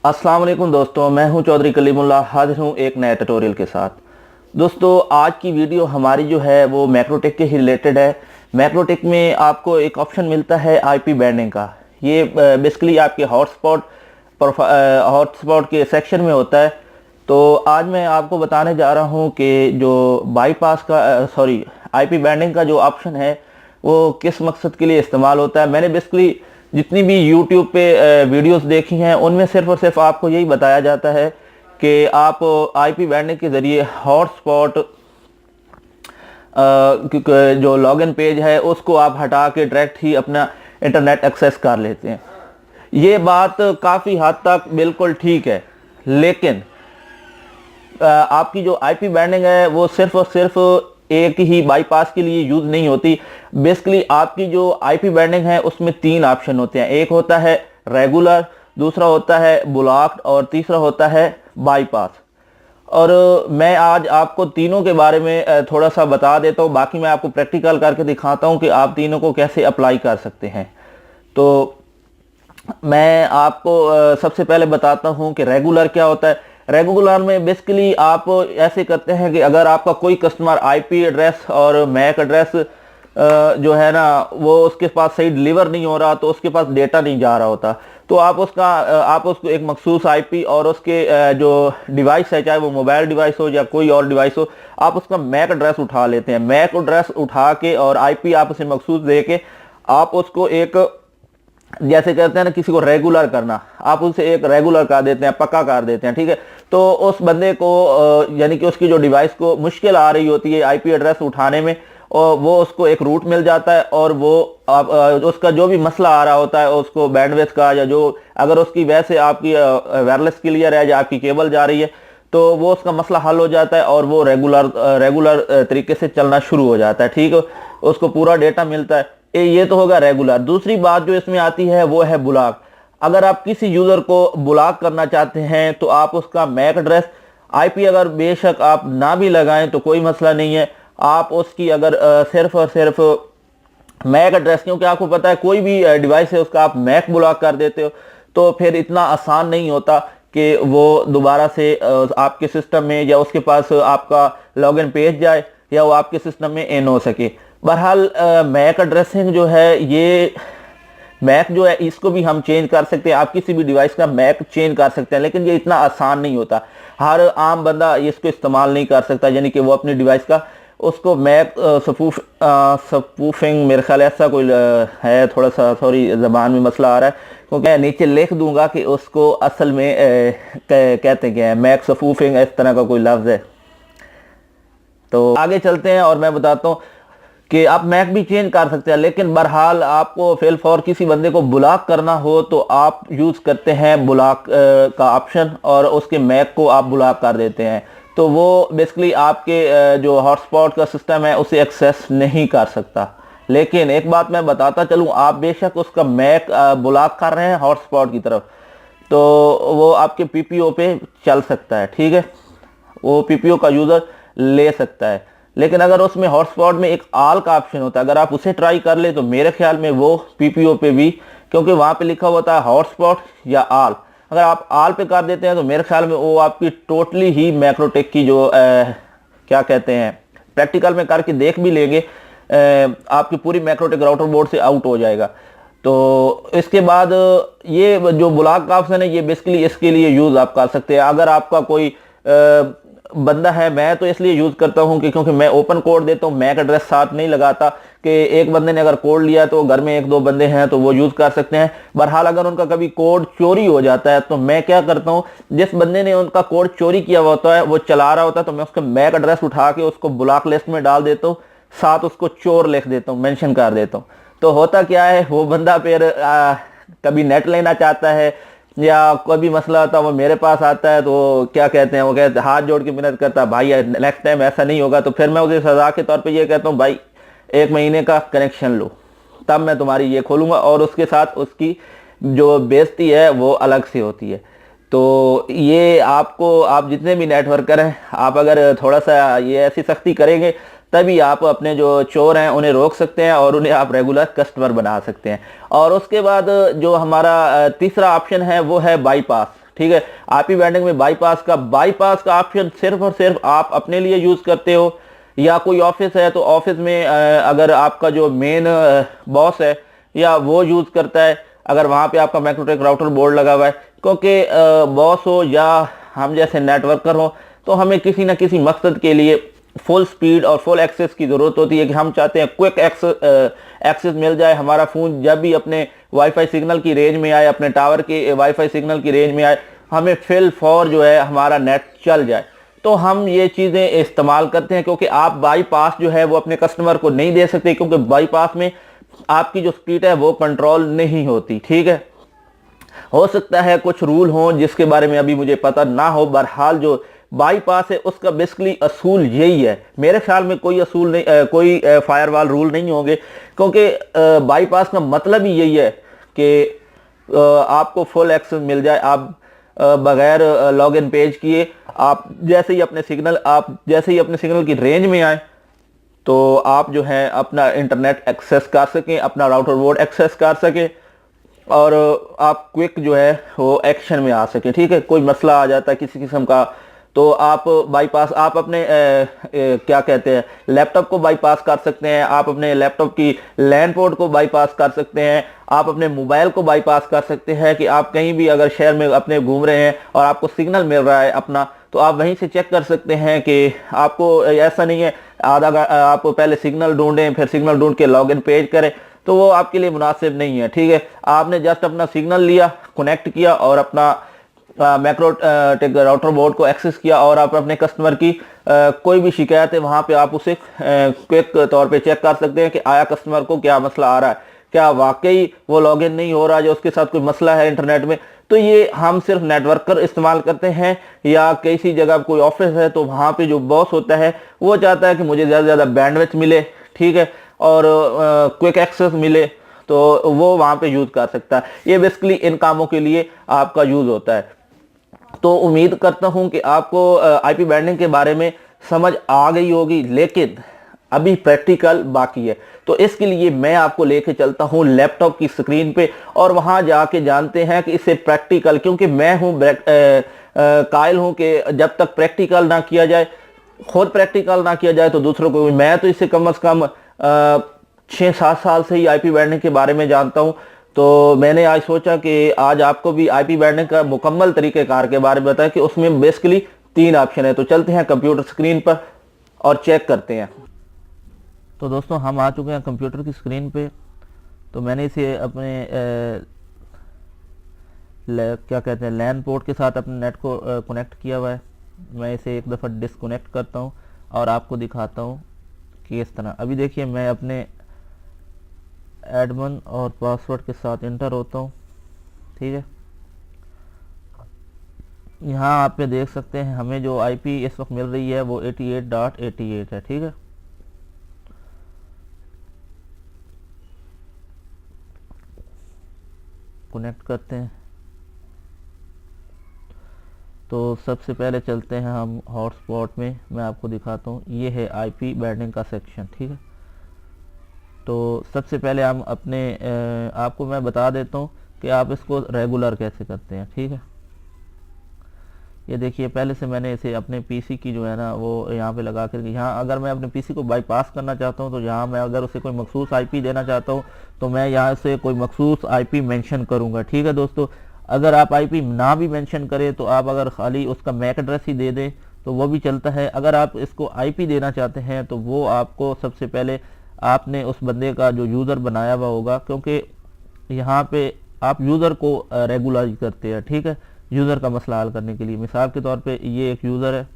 अस्सलाम वालेकुम दोस्तों, मैं हूं चौधरी कलीमुल्लाह, हाजिर हूं एक नए ट्यूटोरियल के साथ। दोस्तों, आज की वीडियो हमारी जो है वो मैक्रोटेक के ही रिलेटेड है। मैक्रोटेक में आपको एक ऑप्शन मिलता है आईपी बैंडिंग का। ये बेसिकली आपके हॉटस्पॉट के सेक्शन में होता है। तो आज मैं आपको बताने जा रहा हूं कि जो बाईपास का आईपी बैंडिंग का जो ऑप्शन है वो किस मकसद के लिए इस्तेमाल होता है। मैंने बेसिकली जितनी भी यूट्यूब पे वीडियोस देखी हैं उनमें सिर्फ और सिर्फ आपको यही बताया जाता है कि आप आईपी बैंडिंग के ज़रिए हॉटस्पॉट जो लॉगिन पेज है उसको आप हटा के डायरेक्ट ही अपना इंटरनेट एक्सेस कर लेते हैं। ये बात काफ़ी हद तक बिल्कुल ठीक है, लेकिन आपकी जो आईपी बैंडिंग है वो सिर्फ और सिर्फ एक ही बाईपास के लिए यूज नहीं होती। बेसिकली आपकी जो आईपी बैंडिंग है उसमें तीन ऑप्शन होते हैं। एक होता है रेगुलर, दूसरा होता है ब्लॉक्ड और तीसरा होता है बाईपास। और मैं आज आपको तीनों के बारे में थोड़ा सा बता देता हूँ, बाकी मैं आपको प्रैक्टिकल करके दिखाता हूँ कि आप तीनों को कैसे अप्लाई कर सकते हैं। तो मैं आपको सबसे पहले बताता हूँ कि रेगुलर क्या होता है। रेगुलर में बेसिकली आप ऐसे करते हैं कि अगर आपका कोई कस्टमर आईपी एड्रेस और मैक एड्रेस जो है ना वो उसके पास सही डिलीवर नहीं हो रहा, तो उसके पास डेटा नहीं जा रहा होता, तो आप उसको एक मखसूस आईपी और उसके जो डिवाइस है, चाहे वो मोबाइल डिवाइस हो या कोई और डिवाइस हो, आप उसका मैक एड्रेस उठा लेते हैं। मैक एड्रेस उठा के और आईपी आप उसे मखसूस दे के आप उसको एक, जैसे कहते हैं ना किसी को रेगुलर करना, आप उसे एक रेगुलर कर देते हैं, पक्का कर देते हैं, ठीक है। तो उस बंदे को यानी कि उसकी जो डिवाइस को मुश्किल आ रही होती है आईपी एड्रेस उठाने में, और वो उसको एक रूट मिल जाता है, और वो उसका जो भी मसला आ रहा होता है उसको बैंडविड्थ का, या जो अगर उसकी वैसे आपकी वायरलेस क्लियर है या आपकी केबल जा रही है, तो वो उसका मसला हल हो जाता है और वो रेगुलर तरीके से चलना शुरू हो जाता है, ठीक है। उसको पूरा डेटा मिलता है। ये तो होगा रेगुलर। दूसरी बात जो इसमें आती है वो है ब्लॉक। अगर आप किसी यूजर को ब्लॉक करना चाहते हैं तो आप उसका मैक एड्रेस आईपी अगर बेशक आप ना भी लगाएं तो कोई मसला नहीं है। आप उसकी अगर सिर्फ और सिर्फ मैक एड्रेस, क्योंकि आपको पता है कोई भी डिवाइस है उसका आप मैक ब्लॉक कर देते हो तो फिर इतना आसान नहीं होता कि वो दोबारा से आपके सिस्टम में या उसके पास आपका लॉगिन पेज जाए या वो आपके सिस्टम में इन हो सके। बहरहाल मैक एड्रेसिंग जो है, ये मैक जो है इसको भी हम चेंज कर सकते हैं। आप किसी भी डिवाइस का मैक चेंज कर सकते हैं, लेकिन ये इतना आसान नहीं होता। हर आम बंदा इसको इस्तेमाल नहीं कर सकता, यानी कि वो अपनी डिवाइस का उसको मैक स्पूफिंग, मेरे ख्याल ऐसा कोई है, थोड़ा सा सॉरी ज़बान में मसला आ रहा है, क्योंकि मैं नीचे लिख दूंगा कि उसको असल में कहते क्या है, मैक स्पूफिंग इस तरह का कोई लफ्ज़ है। तो आगे चलते हैं और मैं बताता हूँ कि आप मैक भी चेंज कर सकते हैं, लेकिन बहरहाल आपको फिल फॉर किसी बंदे को ब्लॉक करना हो तो आप यूज़ करते हैं ब्लॉक का ऑप्शन, और उसके मैक को आप ब्लॉक कर देते हैं। तो वो बेसिकली आपके जो हॉटस्पॉट का सिस्टम है उसे एक्सेस नहीं कर सकता। लेकिन एक बात मैं बताता चलूँ, आप बेशक उसका मैक ब्लॉक कर रहे हैं हॉटस्पॉट की तरफ, तो वो आपके पीपीओ पे चल सकता है, ठीक है, वो पीपीओ का यूज़र ले सकता है। लेकिन अगर उसमें हॉटस्पॉट में एक आल का ऑप्शन होता है, अगर आप उसे ट्राई कर ले तो मेरे ख्याल में वो पीपीओ पे भी, क्योंकि वहाँ पे लिखा होता है हॉटस्पॉट या आल, अगर आप आल पे कर देते हैं तो मेरे ख्याल में वो आपकी टोटली ही मैक्रोटेक की जो क्या कहते हैं, प्रैक्टिकल में करके देख भी लेंगे, आपकी पूरी मैक्रोटेक राउटर बोर्ड से आउट हो जाएगा। तो इसके बाद ये जो ब्लॉक का ऑप्शन है ये बेसिकली इसके लिए यूज़ आप कर सकते हैं। अगर आपका कोई बंदा है, मैं तो इसलिए यूज़ करता हूं कि क्योंकि मैं ओपन कोड देता हूं, मैक एड्रेस साथ नहीं लगाता कि एक बंदे ने अगर कोड लिया तो घर में एक दो बंदे हैं तो वो यूज़ कर सकते हैं। बहरहाल अगर उनका कभी कोड चोरी हो जाता है तो मैं क्या करता हूं, जिस बंदे ने उनका कोड चोरी किया हुआ होता है, वो चला रहा होता है, तो मैं उसका मैक एड्रेस उठा के उसको ब्लॉक लिस्ट में डाल देता हूँ, साथ उसको चोर लिख देता हूँ, मेंशन कर देता हूँ। तो होता क्या है, वो बंदा फिर कभी नेट लेना चाहता है या कोई भी मसला आता है वो मेरे पास आता है, तो क्या कहते हैं, वो कहते हाथ जोड़ के मिन्नत करता है, भाई नेक्स्ट टाइम ऐसा नहीं होगा। तो फिर मैं उसे सजा के तौर पे ये कहता हूँ, भाई 1 महीने का कनेक्शन लो, तब मैं तुम्हारी ये खोलूँगा, और उसके साथ उसकी जो बेइज्जती है वो अलग से होती है। तो ये आपको, आप जितने भी नेटवर्कर हैं, आप अगर थोड़ा सा ये ऐसी सख्ती करेंगे तभी आप अपने जो चोर हैं उन्हें रोक सकते हैं और उन्हें आप रेगुलर कस्टमर बना सकते हैं। और उसके बाद जो हमारा तीसरा ऑप्शन है वो है बाईपास, ठीक है। आईपी बैंडिंग में बाईपास का ऑप्शन सिर्फ और सिर्फ आप अपने लिए यूज करते हो, या कोई ऑफिस है तो ऑफिस में अगर आपका जो मेन बॉस है या वो यूज करता है, अगर वहां पे आपका मैक्रोटेक राउटर बोर्ड लगा हुआ है, क्योंकि बॉस हो या हम जैसे नेटवर्कर हो तो हमें किसी ना किसी मकसद के लिए फुल स्पीड और फुल एक्सेस की ज़रूरत होती है कि हम चाहते हैं क्विक एक्सेस मिल जाए, हमारा फ़ोन जब भी अपने वाईफाई सिग्नल की रेंज में आए, अपने टावर के वाईफाई सिग्नल की रेंज में आए, हमें फिल फॉर जो है हमारा नेट चल जाए। तो हम ये चीज़ें इस्तेमाल करते हैं, क्योंकि आप बाईपास जो है वो अपने कस्टमर को नहीं दे सकते, क्योंकि बाईपास में आपकी जो स्पीड है वो कंट्रोल नहीं होती, ठीक है। हो सकता है कुछ रूल हो जिसके बारे में अभी मुझे पता ना हो, बहरहाल जो बाईपास है उसका बेसिकली असूल यही है। मेरे ख्याल में कोई असूल नहीं, कोई फायरवॉल रूल नहीं होंगे, क्योंकि बाईपास का मतलब ही यही है कि आपको फुल एक्सेस मिल जाए, आप बगैर लॉगिन पेज किए आप जैसे ही अपने सिग्नल की रेंज में आए तो आप जो है अपना इंटरनेट एक्सेस कर सकें, अपना राउटर बोर्ड एक्सेस कर सकें और आप क्विक जो है वो एक्शन में आ सके, ठीक है। कोई मसला आ जाता है किसी किस्म का तो आप बाईपास, आप अपने क्या कहते हैं लैपटॉप को बाईपास कर सकते हैं, आप अपने लैपटॉप की लैन पोर्ट को बाईपास कर सकते हैं, आप अपने मोबाइल को बाईपास कर सकते हैं कि आप कहीं भी अगर शहर में अपने घूम रहे हैं और आपको सिग्नल मिल रहा है अपना, तो आप वहीं से चेक कर सकते हैं कि आपको ऐसा नहीं है आप पहले सिग्नल ढूंढें फिर सिग्नल ढूंढ के लॉगिन पेज करें, तो वो आपके लिए मुनासिब नहीं है, ठीक है। आपने जस्ट अपना सिग्नल लिया, कनेक्ट किया और अपना मैक्रोटेक राउटर बोर्ड को एक्सेस किया और आप अपने कस्टमर की कोई भी शिकायत है वहां पे आप उसे क्विक तौर पे चेक कर सकते हैं कि आया कस्टमर को क्या मसला आ रहा है, क्या वाकई वो लॉगिन नहीं हो रहा है, जो उसके साथ कोई मसला है इंटरनेट में। तो ये हम सिर्फ नेटवर्कर इस्तेमाल करते हैं, या किसी जगह कोई ऑफिस है तो वहां पे जो बॉस होता है वो चाहता है कि मुझे ज़्यादा से ज़्यादा बैंडविड्थ मिले, ठीक है, और क्विक एक्सेस मिले, तो वो वहां पे यूज़ कर सकता है। ये बेसिकली इन कामों के लिए आपका यूज़ होता है। तो उम्मीद करता हूं कि आपको आईपी बैंडिंग के बारे में समझ आ गई होगी, लेकिन अभी प्रैक्टिकल बाकी है। तो इसके लिए मैं आपको लेके चलता हूं लैपटॉप की स्क्रीन पे और वहां जाके जानते हैं कि इससे प्रैक्टिकल, क्योंकि मैं हूं कायल हूं कि जब तक प्रैक्टिकल ना किया जाए, खुद प्रैक्टिकल ना किया जाए तो दूसरों को। मैं तो इससे कम से कम 6-7 साल से ही आईपी बैंडिंग के बारे में जानता हूं। तो मैंने आज सोचा कि आज आपको भी आईपी बैंडिंग का मुकम्मल तरीक़ेकार के बारे में बताया कि उसमें बेसिकली 3 ऑप्शन है। तो चलते हैं कंप्यूटर स्क्रीन पर और चेक करते हैं। तो दोस्तों हम आ चुके हैं कंप्यूटर की स्क्रीन पे। तो मैंने इसे अपने क्या कहते हैं लैन पोर्ट के साथ अपने नेट को कनेक्ट किया हुआ है। मैं इसे एक दफ़ा डिसकनेक्ट करता हूँ और आपको दिखाता हूँ कि इस तरह। अभी देखिए मैं अपने एडमिन और पासवर्ड के साथ इंटर होता हूँ, ठीक है। यहाँ आप पे देख सकते हैं हमें जो आईपी इस वक्त मिल रही है वो 88.88 है, ठीक है। कनेक्ट करते हैं। तो सबसे पहले चलते हैं हम हॉटस्पॉट में, मैं आपको दिखाता हूँ। ये है आईपी बैंडिंग का सेक्शन, ठीक है। तो सबसे पहले हम अपने आपको मैं बता देता हूँ कि आप इसको रेगुलर कैसे करते हैं, ठीक है। ये देखिए पहले से मैंने इसे अपने पीसी की जो है ना वो यहाँ पे लगा कर, यहाँ अगर मैं अपने पीसी को बाईपास करना चाहता हूँ तो यहाँ मैं अगर उसे कोई मखसूस आईपी देना चाहता हूँ तो मैं यहाँ से कोई मखसूस आईपी मेंशन करूँगा, ठीक है दोस्तों। अगर आप आईपी ना भी मेंशन करें तो आप अगर खाली उसका मैक एड्रेस ही दे दें तो वो भी चलता है। अगर आप इसको आईपी देना चाहते हैं तो वो आपको सबसे पहले आपने उस बंदे का जो यूज़र बनाया हुआ होगा, क्योंकि यहाँ पे आप यूज़र को रेगुलराइज करते हैं, ठीक है, यूज़र का मसला हल करने के लिए। मिसाल के तौर पे ये एक यूज़र है,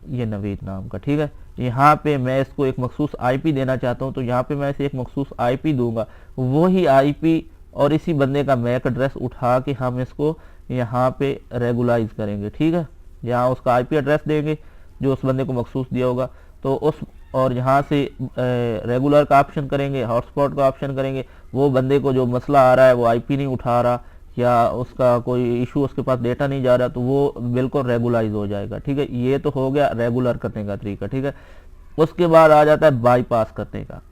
ये नवीद नाम का, ठीक है। यहाँ पे मैं इसको एक मखसूस आईपी देना चाहता हूँ तो यहाँ पे मैं इसे एक मखसूस आईपी दूंगा। वही आईपी और इसी बंदे का मैक एड्रेस उठा के हम इसको यहाँ पे रेगुलाइज करेंगे, ठीक है। यहाँ उसका आईपी एड्रेस देंगे जो उस बंदे को मखसूस दिया होगा, तो उस और यहाँ से रेगुलर का ऑप्शन करेंगे, हॉटस्पॉट का ऑप्शन करेंगे। वो बंदे को जो मसला आ रहा है वो आईपी नहीं उठा रहा या उसका कोई इशू, उसके पास डेटा नहीं जा रहा, तो वो बिल्कुल रेगुलाइज हो जाएगा, ठीक है। ये तो हो गया रेगुलर करने का तरीका, ठीक है। उसके बाद आ जाता है बाईपास करने का।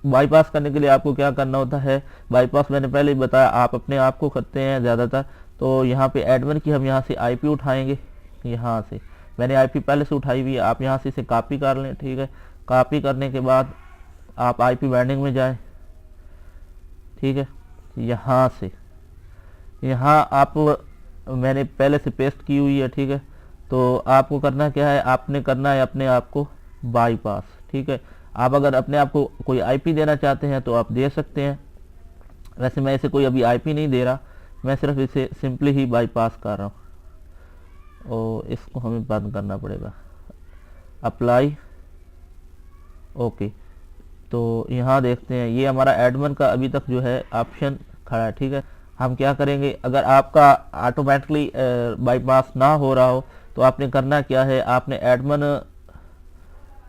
बाईपास करने के लिए आपको क्या करना होता है, बाईपास मैंने पहले ही बताया आप अपने आप को करते हैं ज़्यादातर। तो यहाँ पे एडमिन की हम यहाँ से आईपी उठाएंगे, यहाँ से मैंने आईपी पहले से उठाई हुई है, आप यहाँ से इसे कॉपी कर लें। ठीक है, कॉपी करने के बाद आप आईपी बाइंडिंग में जाएं। ठीक है, यहाँ से यहाँ आप मैंने पहले से पेस्ट की हुई है। ठीक है, तो आपको करना क्या है, आपने करना है अपने आप को बाईपास। ठीक है, आप अगर अपने आप को कोई आईपी देना चाहते हैं तो आप दे सकते हैं, वैसे मैं इसे कोई अभी आईपी नहीं दे रहा, मैं सिर्फ इसे सिंपली ही बाईपास कर रहा हूँ। और इसको हमें बंद करना पड़ेगा, अप्लाई, ओके। तो यहाँ देखते हैं ये हमारा एडमिन का अभी तक जो है ऑप्शन खड़ा है। ठीक है, हम क्या करेंगे, अगर आपका ऑटोमेटिकली बाईपास ना हो रहा हो तो आपने करना क्या है, आपने एडमिन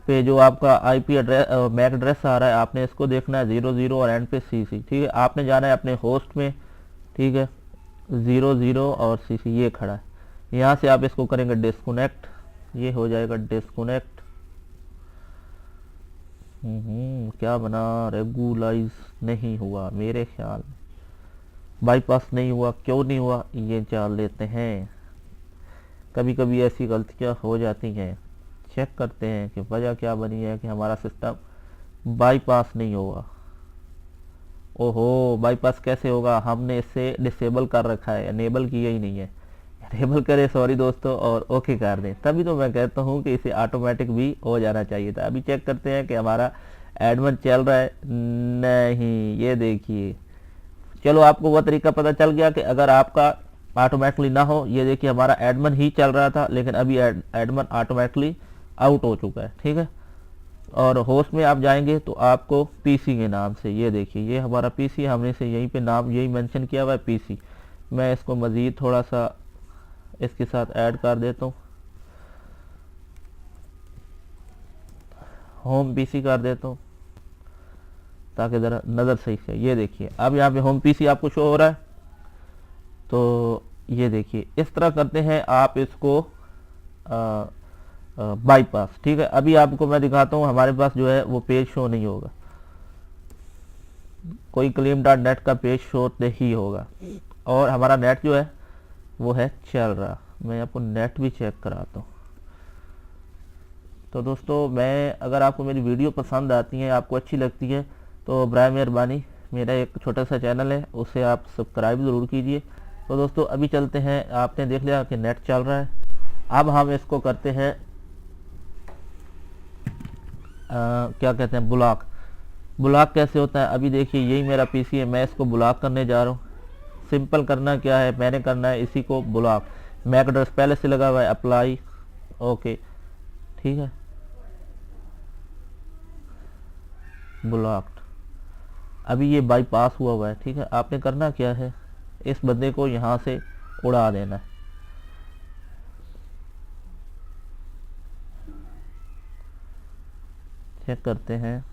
पे जो आपका आईपी एड्रेस मैक एड्रेस आ रहा है आपने इसको देखना है 00 और एंड पे सीसी। ठीक है, आपने जाना है अपने होस्ट में। ठीक है, 00 और सीसी ये खड़ा है, यहाँ से आप इसको करेंगे डिस्कनेक्ट, ये हो जाएगा डिस्कनेक्ट। क्या बना, रेगुलाइज नहीं हुआ मेरे ख्याल में, बाईपास नहीं हुआ, क्यों नहीं हुआ ये जान लेते हैं। कभी कभी ऐसी गलतियां हो जाती हैं, चेक करते हैं कि वजह क्या बनी है कि हमारा सिस्टम बाईपास नहीं होगा। ओहो, बाईपास कैसे होगा, हमने इसे डिसेबल कर रखा है, एनेबल किया ही नहीं है। एनेबल करें, सॉरी दोस्तों, और ओके कर दें, तभी तो मैं कहता हूँ कि इसे ऑटोमेटिक भी हो जाना चाहिए था। अभी चेक करते हैं कि हमारा एडमिन चल रहा है, नहीं, ये देखिए। चलो आपको वो तरीका पता चल गया कि अगर आपका ऑटोमेटिकली ना हो, ये देखिए हमारा एडमिन ही चल रहा था लेकिन अभी एडमिन ऑटोमेटिकली आउट हो चुका है। ठीक है, और होस्ट में आप जाएंगे तो आपको पीसी के नाम से, ये देखिए ये हमारा पीसी, हमने इसे यहीं पे नाम यही मेंशन किया हुआ है पीसी। मैं इसको मज़ीद थोड़ा सा इसके साथ ऐड कर देता हूँ, होम पीसी कर देता हूँ ताकि ज़रा नज़र सही से। ये देखिए अब यहाँ पे होम पीसी आपको शो हो रहा है। तो ये देखिए इस तरह करते हैं आप इसको बाईपास। ठीक है, अभी आपको मैं दिखाता हूँ, हमारे पास जो है वो पेज शो नहीं होगा, कोई claim.net का पेज शो नहीं होगा, और हमारा नेट जो है वो है चल रहा। मैं आपको नेट भी चेक कराता हूँ। तो दोस्तों मैं, अगर आपको मेरी वीडियो पसंद आती है, आपको अच्छी लगती है, तो बराए मेहरबानी मेरा एक छोटा सा चैनल है उसे आप सब्सक्राइब ज़रूर कीजिए। तो दोस्तों अभी चलते हैं, आपने देख लिया कि नेट चल रहा है। अब हम इसको करते हैं क्या कहते हैं, ब्लॉक। ब्लॉक कैसे होता है, अभी देखिए यही मेरा पीसी है, मैं इसको ब्लॉक करने जा रहा हूँ। सिंपल करना क्या है, मैंने करना है इसी को ब्लॉक, मैक एड्रेस पहले से लगा हुआ है, अप्लाई, ओके। ठीक है, ब्लॉक्ड, अभी ये बाईपास हुआ है। ठीक है, आपने करना क्या है, इस बंदे को यहाँ से उड़ा देना है। चेक करते हैं,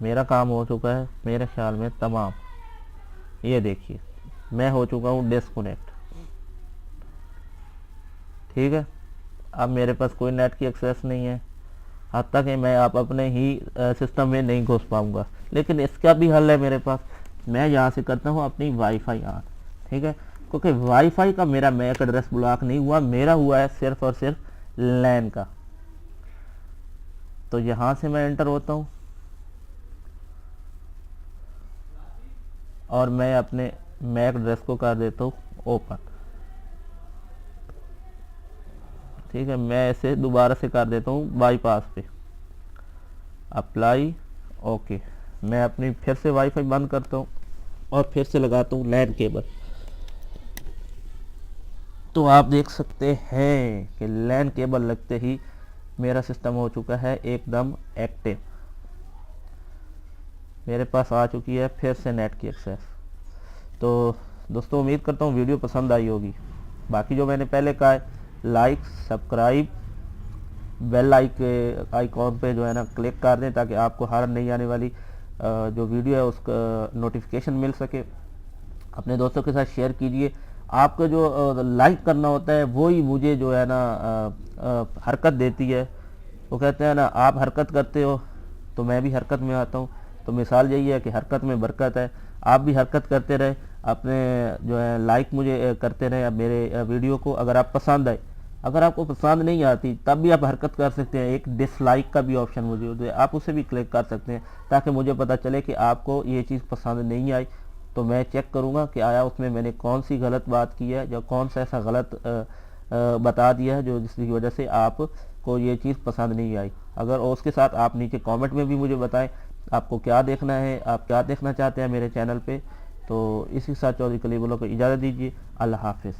मेरा काम हो चुका है मेरे ख्याल में तमाम। ये देखिए मैं हो चुका हूँ डिस्कनेक्ट। ठीक है, अब मेरे पास कोई नेट की एक्सेस नहीं है, हद तक कि मैं आप अपने ही सिस्टम में नहीं घुस पाऊंगा। लेकिन इसका भी हल है मेरे पास, मैं यहाँ से करता हूँ अपनी वाईफाई ऑन। ठीक है, क्योंकि वाईफाई का मेरा मैक एड्रेस ब्लॉक नहीं हुआ, मेरा हुआ है सिर्फ और सिर्फ लैन का। तो यहाँ से मैं एंटर होता हूँ और मैं अपने मैक एड्रेस को कर देता हूँ ओपन। ठीक है, मैं इसे दोबारा से कर देता हूँ बाईपास पे, अप्लाई, ओके। मैं अपनी फिर से वाईफाई बंद करता हूँ और फिर से लगाता हूँ लैन केबल। तो आप देख सकते हैं कि लैन केबल लगते ही मेरा सिस्टम हो चुका है एकदम एक्टिव, मेरे पास आ चुकी है फिर से नेट की एक्सेस। तो दोस्तों उम्मीद करता हूँ वीडियो पसंद आई होगी। बाकी जो मैंने पहले कहा है, लाइक, सब्सक्राइब, बेल आइकॉन पे जो है ना क्लिक कर दें ताकि आपको हर नई आने वाली जो वीडियो है उसका नोटिफिकेशन मिल सके। अपने दोस्तों के साथ शेयर कीजिए। आपको जो लाइक करना होता है वो ही मुझे जो है ना हरकत देती है। वो कहते हैं ना, आप हरकत करते हो तो मैं भी हरकत में आता हूँ। तो मिसाल यही है कि हरकत में बरकत है। आप भी हरकत करते रहे, अपने जो है लाइक मुझे करते रहे अब मेरे वीडियो को। अगर आप पसंद आए, अगर आपको पसंद नहीं आती तब भी आप हरकत कर सकते हैं। एक डिसलाइक का भी ऑप्शन मौजूद है, आप उसे भी क्लिक कर सकते हैं ताकि मुझे पता चले कि आपको ये चीज़ पसंद नहीं आई। तो मैं चेक करूँगा कि आया उसमें मैंने कौन सी गलत बात की है या कौन सा ऐसा गलत बता दिया है जो जिसकी वजह से आपको ये चीज़ पसंद नहीं आई। अगर और उसके साथ आप नीचे कमेंट में भी मुझे बताएं आपको क्या देखना है, आप क्या देखना चाहते हैं मेरे चैनल पे। तो इसी के साथ चौधरी कलीमुल्लाह को इजाज़त दीजिए। अल्लाह हाफिज़।